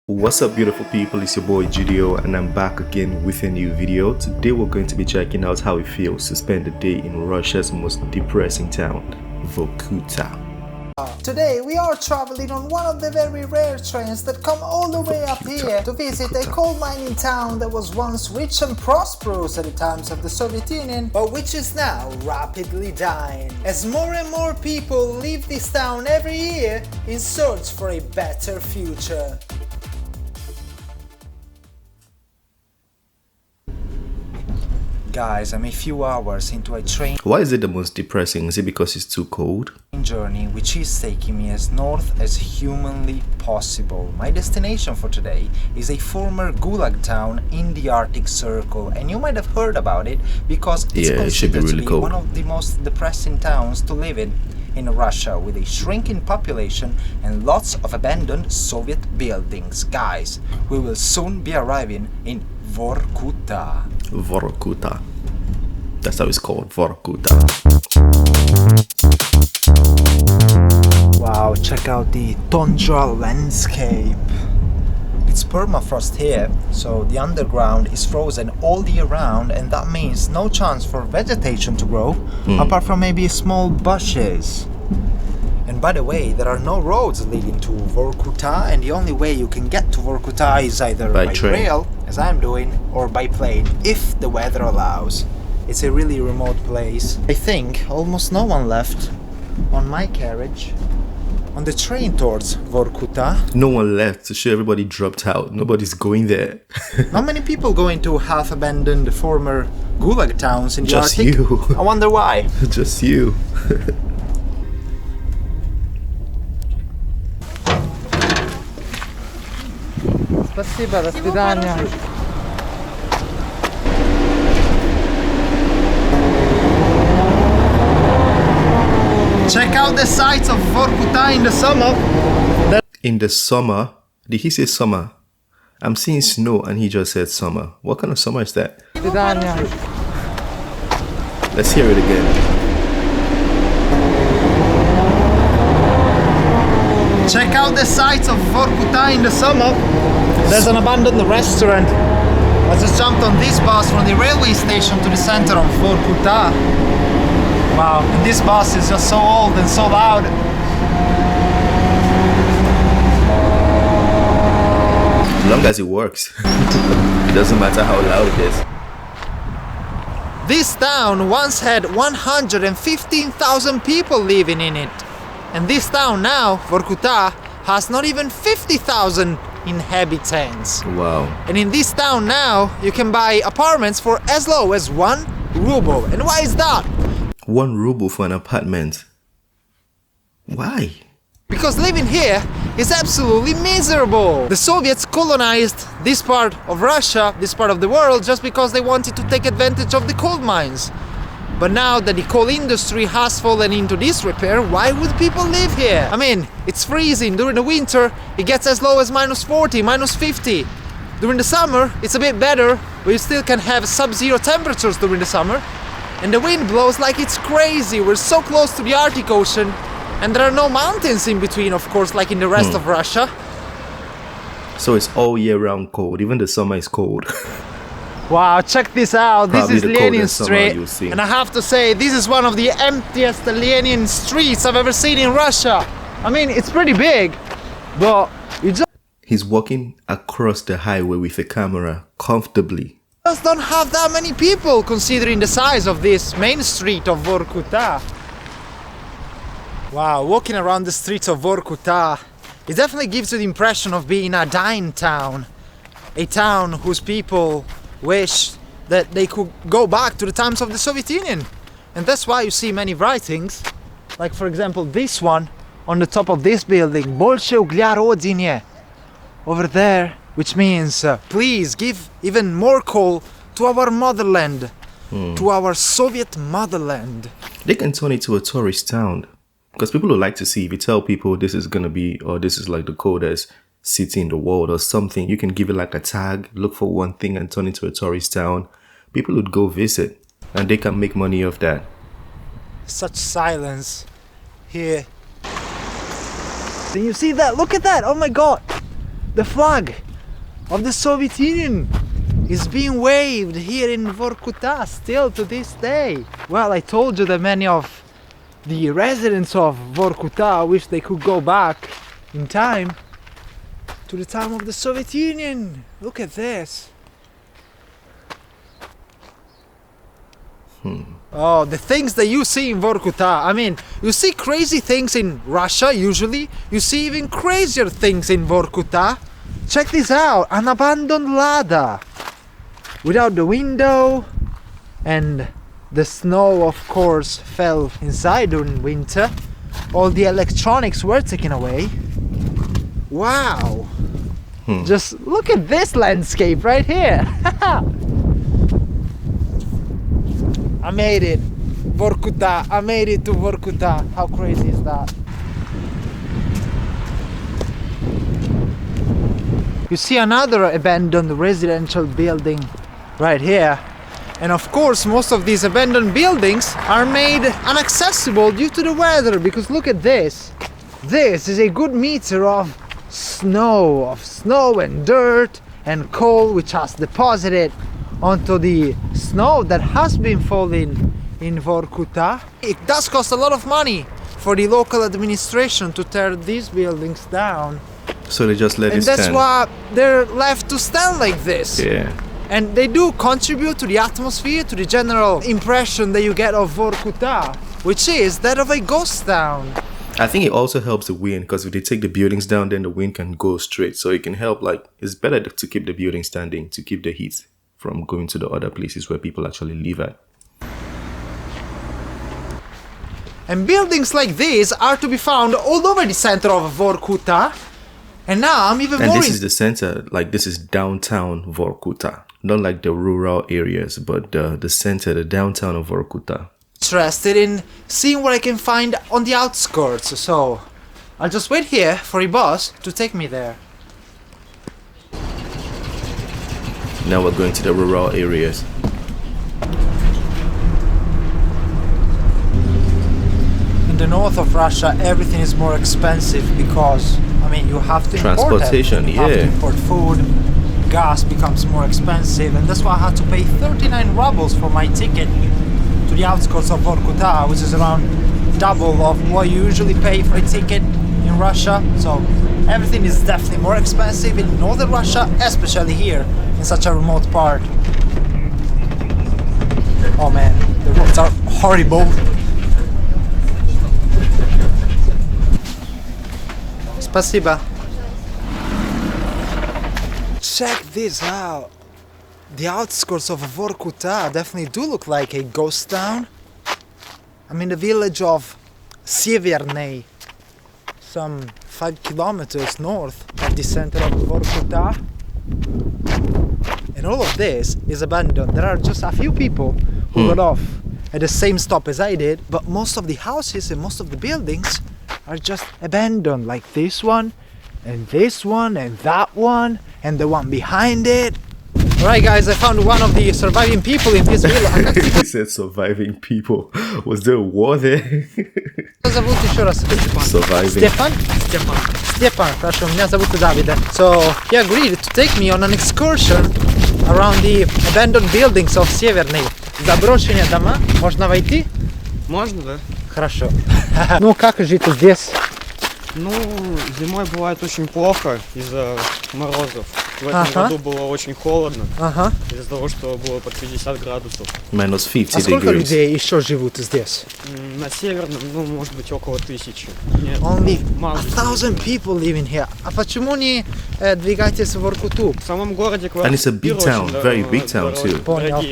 What's up, beautiful people? It's your boy Judeo and I'm back again with a new video. Today we're going to be checking out how it feels to spend a day in Russia's most depressing town, Vorkuta. Today we are traveling on one of the very rare trains that come all the way up here to visit a coal mining town that was once rich and prosperous at the times of the Soviet Union, but which is now rapidly dying, as more and more people leave this town every year in search for a better future. Guys, I'm a few hours into a train Why is it the most depressing? Is it because it's too cold? journey which is taking me as north as humanly possible. My destination for today is a former gulag town in the Arctic Circle, and you might have heard about it because it's it should be considered really to be cold. one of the most depressing towns to live in Russia, with a shrinking population and lots of abandoned Soviet buildings. Guys, we will soon be arriving in Vorkuta. Vorkuta. That's how it's called, Vorkuta. Wow, check out the tundra landscape. It's permafrost here, so the underground is frozen all year round, and that means no chance for vegetation to grow, apart from maybe small bushes. And by the way, there are no roads leading to Vorkuta, and the only way you can get to Vorkuta is either by train. rail, as I'm doing, or by plane, if the weather allows. It's a really remote place. I think almost no one left on my carriage. On the train towards Vorkuta, No one left, so everybody dropped out. Nobody's going there. not many people go into half-abandoned former gulag towns in the Just Arctic. you. I wonder why. Just you. Спасибо, до свидания. Check out the sights of Vorkuta in the summer. In the summer, did he say summer? I'm seeing snow and he just said summer. What kind of summer is that? Let's hear it again. Check out the sights of Vorkuta in the summer. There's an abandoned restaurant. I just jumped on this bus from the railway station to the center of Vorkuta. Wow, and this bus is just so old and so loud. As long as it works. It doesn't matter how loud it is. This town once had 115,000 people living in it. And this town now, Vorkuta, has not even 50,000 inhabitants. Wow. And in this town now, you can buy apartments for as low as 1 ruble. And why is that? 1 ruble for an apartment. Why? Because living here is absolutely miserable. The Soviets colonized this part of Russia, this part of the world, just because they wanted to take advantage of the coal mines. But now that the coal industry has fallen into disrepair, why would people live here? I mean, it's freezing. During the winter, it gets as low as -40, -50. During the summer, it's a bit better, but you still can have sub-zero temperatures during the summer. And the wind blows like it's crazy. We're so close to the Arctic Ocean, and there are no mountains in between, of course, like in the rest of Russia. So it's all year round cold. Even the summer is cold. Wow, check this out. Probably this is the Lenin coldest summer Street, you'll see. and I have to say, this is one of the emptiest Lenin streets I've ever seen in Russia. I mean, it's pretty big, but you He's walking across the highway with a camera comfortably. just don't have that many people, considering the size of this main street of Vorkuta. Wow, walking around the streets of Vorkuta, it definitely gives you the impression of being a dying town. A town whose people wish that they could go back to the times of the Soviet Union. And that's why you see many writings, like for example this one on the top of this building, Больше угля родине, over there, which means please give even more coal to our motherland, to our Soviet motherland. They can turn it to a tourist town. Because people would like to see, if you tell people this is going to be, or this is like the coldest city in the world or something, you can give it like a tag, look for one thing and turn it to a tourist town. People would go visit and they can make money off that. Such silence here. Can you see that? Look at that! Oh my god! the flag of the Soviet Union is being waved here in Vorkuta still to this day. Well, I told you that many of the residents of Vorkuta wish they could go back in time to the time of the Soviet Union. Look at this. Oh, the things that you see in Vorkuta. I mean, you see crazy things in Russia usually. You see even crazier things in Vorkuta. Check this out, an abandoned Lada. Without the window, and the snow of course fell inside during winter. All the electronics were taken away. Wow. Just look at this landscape right here. I made it. Vorkuta. I made it to Vorkuta. How crazy is that? You see another abandoned residential building right here. And of course, most of these abandoned buildings are made inaccessible due to the weather, because look at this. This is a good meter of snow and dirt and coal, which has deposited onto the snow that has been falling in Vorkuta. It does cost a lot of money for the local administration to tear these buildings down. So they just let it stand. And that's why they're left to stand like this. Yeah. And they do contribute to the atmosphere, to the general impression that you get of Vorkuta, which is that of a ghost town. I think it also helps the wind, because if they take the buildings down, then the wind can go straight. So it can help, like, it's better to keep the building standing, to keep the heat from going to the other places where people actually live at. And buildings like these are to be found all over the center of Vorkuta. And now I'm even more... And this is the center, like this is downtown Vorkuta. Not like the rural areas, but the center, the downtown of Vorkuta. Interested in seeing what I can find on the outskirts, so I'll just wait here for a bus to take me there. Now we're going to the rural areas. In the north of Russia, everything is more expensive because, I mean, you have to import Transportation, everything. You have to import food, gas becomes more expensive, and that's why I had to pay 39 rubles for my ticket to the outskirts of Vorkuta, which is around double of what you usually pay for a ticket in Russia. So everything is definitely more expensive in northern Russia, especially here in such a remote part. Oh man, the roads are horrible. Спасибо. Check this out. The outskirts of Vorkuta definitely do look like a ghost town. I'm in the village of Severney, some 5 kilometers north of the center of Vorkuta. And all of this is abandoned. There are just a few people who got off at the same stop as I did, but most of the houses and most of the buildings are just abandoned, like this one and that one and the one behind it. Alright guys, I found one of the surviving people in this village. He said surviving people. Was there a war there? Зовут еще раз? Surviving. Степан? Степан, хорошо, меня зовут Давид. So he agreed to take me on an excursion around the abandoned buildings of Severney. Заброшенные дома. Можно войти? Можно, да? Хорошо. Ну, как жить здесь? Ну, зимой бывает очень плохо из-за морозов. В этом году было очень холодно, из-за того, что было под 50 градусов. Minus 50 А сколько degrees. людей еще живут здесь? На северном, ну, может быть, около 1000. Нет, Only мало. 1,000 people living here. А почему не двигаетесь в Vorkutu? В самом городе And it's a big town, very big town too. Понял.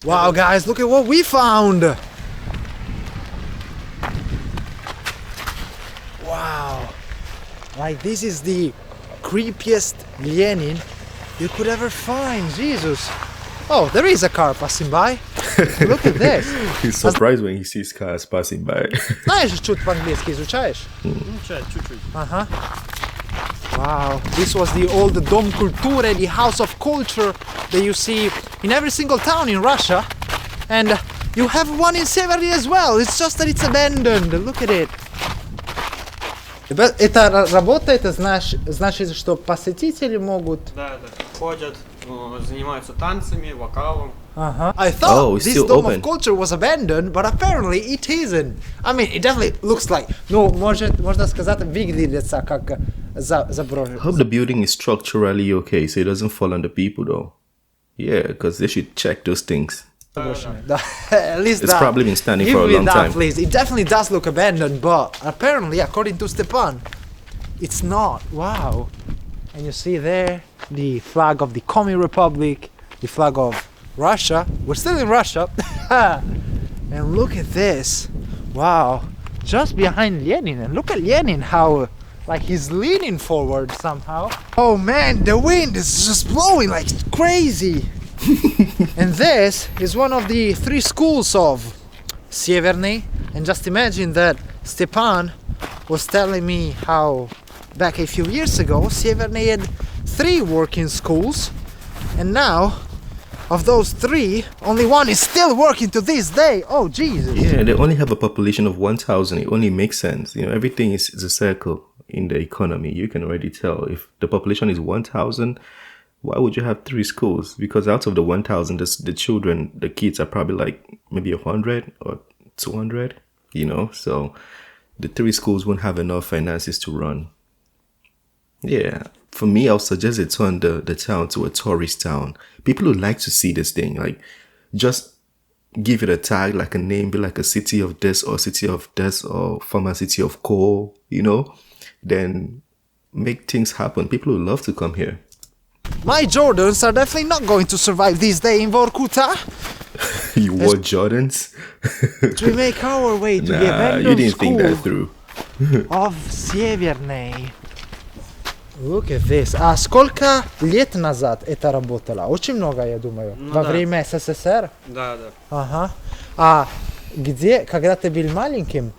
Wow, guys, look at what we found! Wow! Like, this is the creepiest Lenin you could ever find, Jesus! Oh, there is a car passing by. Look at this. He's surprised when he sees cars passing by. Знаешь, чуть по-английски изучаешь? Чуть-чуть. Wow, this was the old Dom Kulture, the house of culture that you see in every single town in Russia. And you have one in Severny as well, it's just that it's abandoned, look at it. Это работает, значит, что посетители могут... Да, ходят, занимаются танцами, вокалом. I thought it's this still dome open. of culture was abandoned, but apparently it isn't. I mean, it definitely looks like... Ну, можно сказать, выглядится как заброшено. I hope the building is structurally okay, so it doesn't fall on the people though. Yeah, because they should check those things. At least It's that. probably been standing Give for a me long that, time. please. It definitely does look abandoned, but apparently, according to Stepan, it's not. Wow. And you see there the flag of the Communist Republic, the flag of Russia. We're still in Russia. And look at this. Wow. Just behind Lenin. And look at Lenin, how like he's leaning forward somehow. Oh man, the wind is just blowing like crazy. And this is one of the 3 schools of Severny. And just imagine that Stepan was telling me how back a few years ago Severny had 3 working schools, and now of those 3 only one is still working to this day. Oh Jesus. Yeah, they only have a population of 1,000. It only makes sense. You know, everything is a circle in the economy. You can already tell if the population is 1,000. Why would you have 3 schools? Because out of the 1,000, the kids are probably like maybe 100 or 200, you know? So the 3 schools won't have enough finances to run. Yeah, for me, I'll suggest they turn the town to a tourist town. People would like to see this thing. Like, just give it a tag, like a name, be like a city of this or city of this or former city of coal, you know? Then make things happen. People would love to come here. My Jordans are definitely not going to survive this day in Vorkuta. You wore Jordans? To make our way to the Nah, abandoned you didn't school think that through. of Северной. Look at this. А сколько лет назад это работало? Очень много, я думаю. Ну Во да. время СССР? Да. Ага. А где, когда ты был маленьким,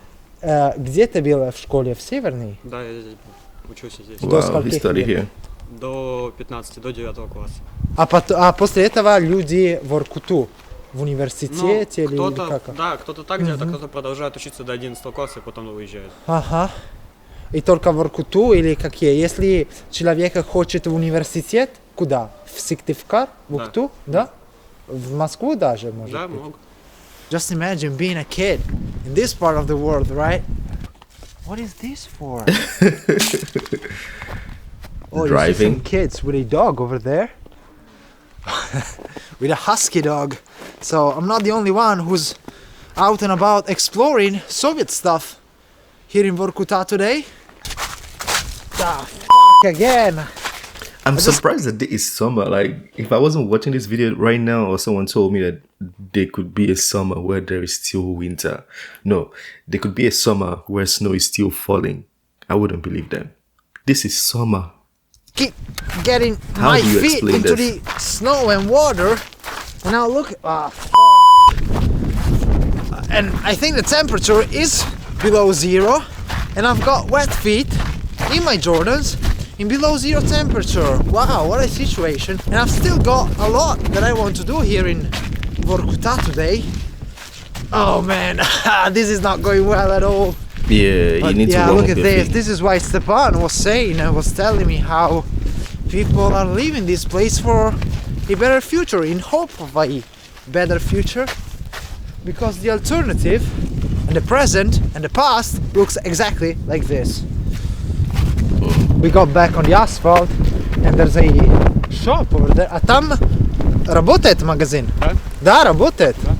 где ты был в школе? В Северной? Да, я здесь был. Учился здесь. До Wow, he скольких studied лет? here. До 15, до 9 класса. А после этого люди в Vorkutu, в университете или кто-то, как? да, кто-то так делает, а кто-то продолжает учиться до 11 класса и потом уезжает. Ага. И только в Vorkutu или какие? Если человек хочет в университет, куда? В Сыктывкар? В Да. Укту? Да? В Москву даже, может Да, быть? могут. Just imagine being a kid in this part of the world, right? What is this for? Oh, you see Driving. some kids with a dog over there. With a husky dog. So I'm not the only one who's out and about exploring Soviet stuff here in Vorkuta today. Ah, again. I'm surprised that it is summer. Like, if I wasn't watching this video right now or someone told me that there could be a summer where there is still winter. No, there could be a summer where snow is still falling. I wouldn't believe them. This is summer. Keep getting How my do you feet explain into this? the snow and water. And now look. And I think the temperature is below 0. And I've got wet feet in my Jordans in below 0 temperature. Wow, what a situation. And I've still got a lot that I want to do here in Vorkuta today. Oh man, this is not going well at all. Yeah, you But need yeah, to warm look up at your this. feet. This is why Stepan was saying and was telling me how people are leaving this place for a better future, in hope of a better future. Because the alternative and the present and the past looks exactly like this. We got back on the asphalt and there's a shop over there. А там работает магазин? Да? Да, работает. Да.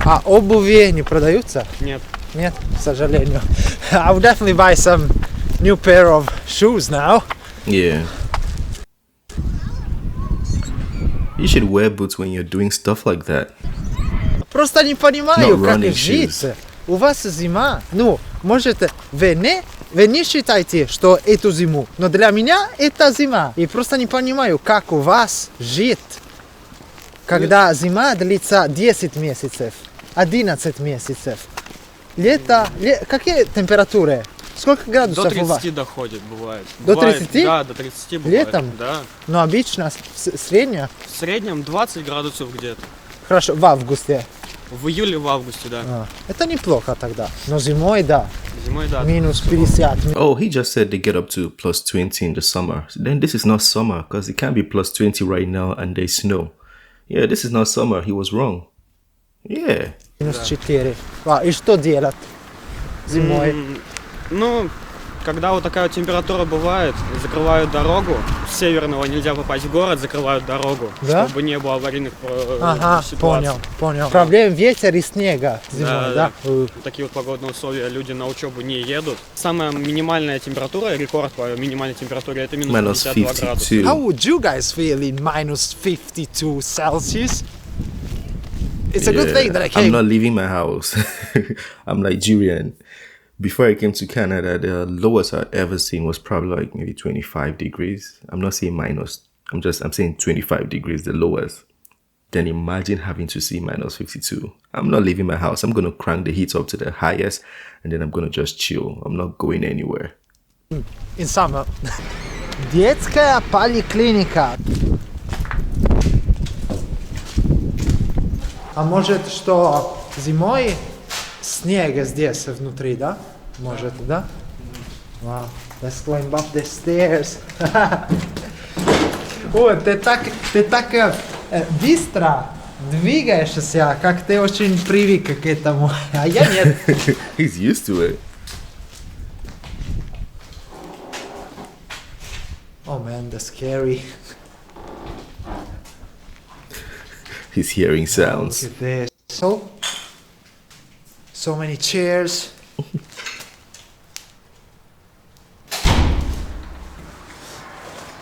А обуви не продаются? Нет. Нет, к сожалению. I would definitely buy some new pair of shoes now. Yeah. You should wear boots when you're doing stuff like that. Просто не понимаю, No как running жить. shoes. У вас зима. Ну, может, вы не считаете, что эту зиму, но для меня это зима. И просто не понимаю, как у вас жить, когда зима длится 10 месяцев, 11 месяцев. Лето, какие температуры? Сколько До градусов у вас? 30 доходит, бывает. До Бывает, 30? Да, до 30 бывает. Летом? Да. Ну, обычно средняя. В среднем 20 градусов где-то. Хорошо, в августе. В июле, в августе, да. Это неплохо тогда. Но зимой, да. Зимой, да. Минус 50. Oh, he just said they get up to plus 20 in the summer. Then this is not summer because it can't be plus 20 right now and there's snow. Yeah, this is not summer. He was wrong. Yeah. Минус 4. И что делать зимой? Ну, когда вот такая вот температура бывает, закрывают дорогу. С северного нельзя попасть в город, закрывают дорогу, да? чтобы не было аварийных ситуаций. Понял. Проблем ветер и снега зимой, да? Такие вот погодные условия, люди на учебу не едут. Самая минимальная температура, рекорд по минимальной температуре, это минус 52 градуса. How would you guys feel in minus 52 Celsius? It's a good thing that I came. I'm not leaving my house. I'm Nigerian. Before I came to Canada, the lowest I'd ever seen was probably like maybe 25 degrees. I'm not saying minus. I'm saying 25 degrees, the lowest. Then imagine having to see minus 52. I'm not leaving my house. I'm going to crank the heat up to the highest and then I'm going to just chill. I'm not going anywhere. In summer. Детская поликлиника. А может, что зимой снег здесь внутри, да? Может, да? Wow, let's climb up the stairs. О, ты так быстро двигаешься, как ты очень привык к этому, а я нет. He's used to it. Oh man, that's scary. He's hearing sounds. Look at this. So many chairs.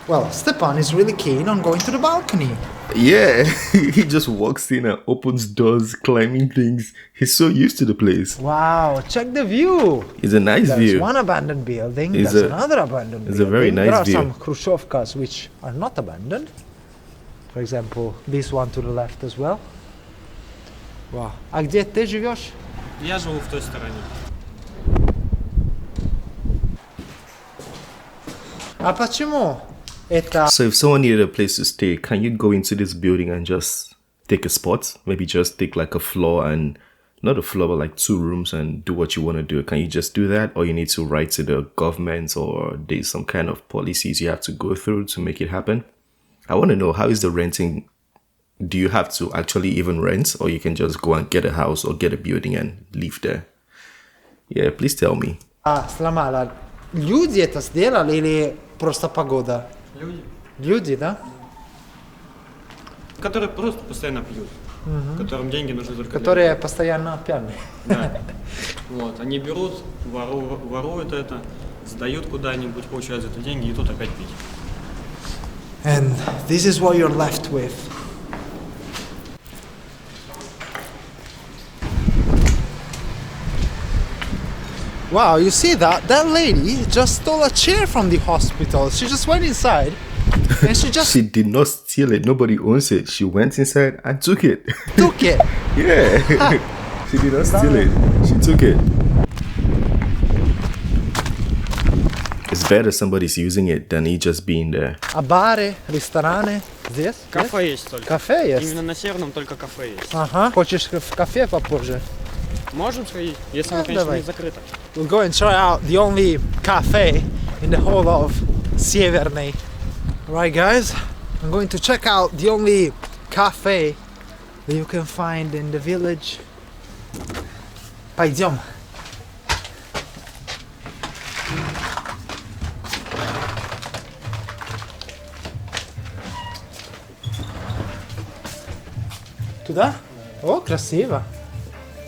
Well, Stepan is really keen on going to the balcony. Yeah, he just walks in and opens doors, climbing things. He's so used to the place. Wow, check the view. It's a nice There's view. one abandoned building, there's another abandoned building. It's a very nice view. There are some Khrushchevkas which are not abandoned. For example, this one to the left as well. Wow. А где ты живешь? Я живу в той стороне. А почему это... So if someone needed a place to stay, can you go into this building and just take a spot? Maybe just take like a floor and... Not a floor, but like 2 rooms and do what you want to do. Can you just do that? Or you need to write to the government or there's some kind of policies you have to go through to make it happen? I want to know, how is the renting? Do you have to actually even rent, or you can just go and get a house or get a building and live there? Yeah, please tell me. Сломала. Люди это сделали или просто погода? Люди. Люди, да? Которые просто постоянно пьют. Которым деньги нужны только. Которые постоянно пьяные. Да. Вот, они берут, воруют это, сдают куда-нибудь, получают за это деньги и тут опять пить. And this is what you're left with. Wow, you see that? That lady just stole a chair from the hospital. She just went inside and she just She did not steal it. Nobody owns it. She went inside and took it. took it. Yeah. She did not steal it. She took it. It's better somebody's using it than it just being there. А бары, рестораны здесь? Кафе есть только. Кафе есть? Именно на Северном только кафе есть. Ага. Хочешь в кафе попозже? Можем сходить, если оно, конечно, давай. не закрыто. We'll go and try out the only cafe in the whole of Северный. Right, guys, I'm going to check out the only cafe that you can find in the village. Пойдем. Туда? О, красиво.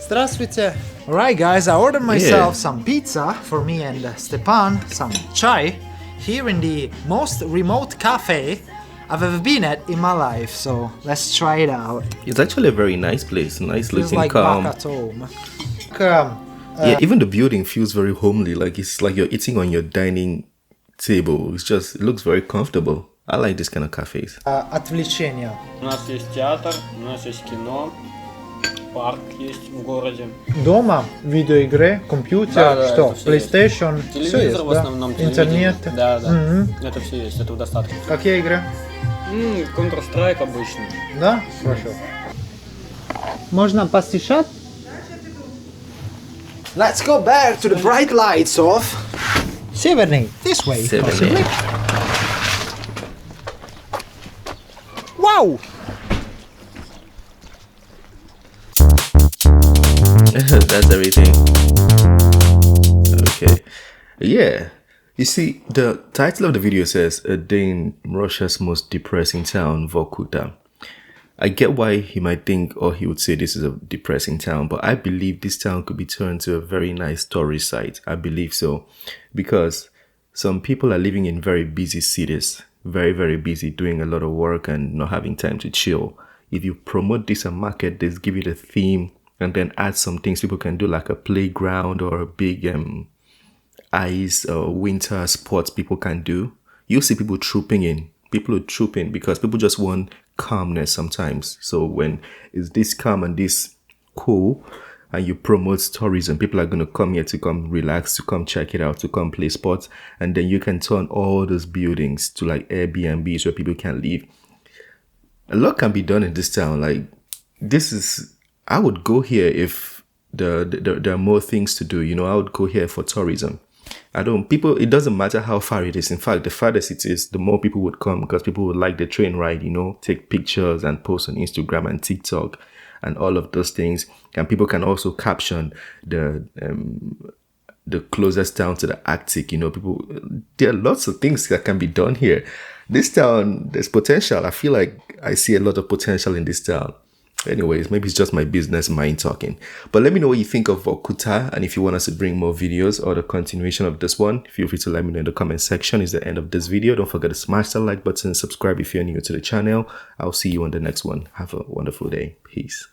Здравствуйте. Alright guys, I ordered myself some pizza for me and Stepan, some chai, here in the most remote cafe I've ever been at in my life, so let's try it out. It's actually a very nice place. Nice Feels looking, like calm. back at home. Yeah, even the building feels very homely. Like it's like you're eating on your dining table. It looks very comfortable. I like this kind of cafes. Отвлечение. У нас есть театр, у нас есть кино, парк есть в городе. Дома видеоигры, компьютер, Да, что? это всё есть. PlayStation, Телевизор всё есть, в основном, да? Интернет. Да, да. Мгм. Это все есть, этого достаточно. Какие игры? Counter-Strike обычный. Да? Хорошо. Можно посещать? Let's go back to the bright lights of Severny. This way, possibly. Wow! That's everything. Okay. Yeah. You see, the title of the video says a day in Russia's most depressing town, Vorkuta. I get why he might think or he would say this is a depressing town, but I believe this town could be turned to a very nice tourist site. I believe so. Because some people are living in very busy cities, very, very busy, doing a lot of work and not having time to chill. If you promote this and market this, give it a theme, and then add some things people can do, like a playground or a big ice or winter sports people can do, you'll see people trooping in. People are trooping because people just want calmness sometimes. So when it's this calm and this cool and you promote tourism, people are going to come here to come relax, to come check it out, to come play sports. And then you can turn all those buildings to like Airbnbs where people can live. A lot can be done in this town. Like, this is, I would go here if there are more things to do. You know, I would go here for tourism. It doesn't matter how far it is. In fact, the farthest it is, the more people would come because people would like the train ride, you know, take pictures and post on Instagram and TikTok and all of those things. And people can also caption the closest town to the Arctic, you know, there are lots of things that can be done here. This town, there's potential. I feel like I see a lot of potential in this town. Anyways, maybe it's just my business mind talking. But let me know what you think of Vorkuta, and if you want us to bring more videos or the continuation of this one, feel free to let me know in the comment section. It's the end of this video. Don't forget to smash the like button, subscribe if you're new to the channel. I'll see you on the next one. Have a wonderful day. Peace.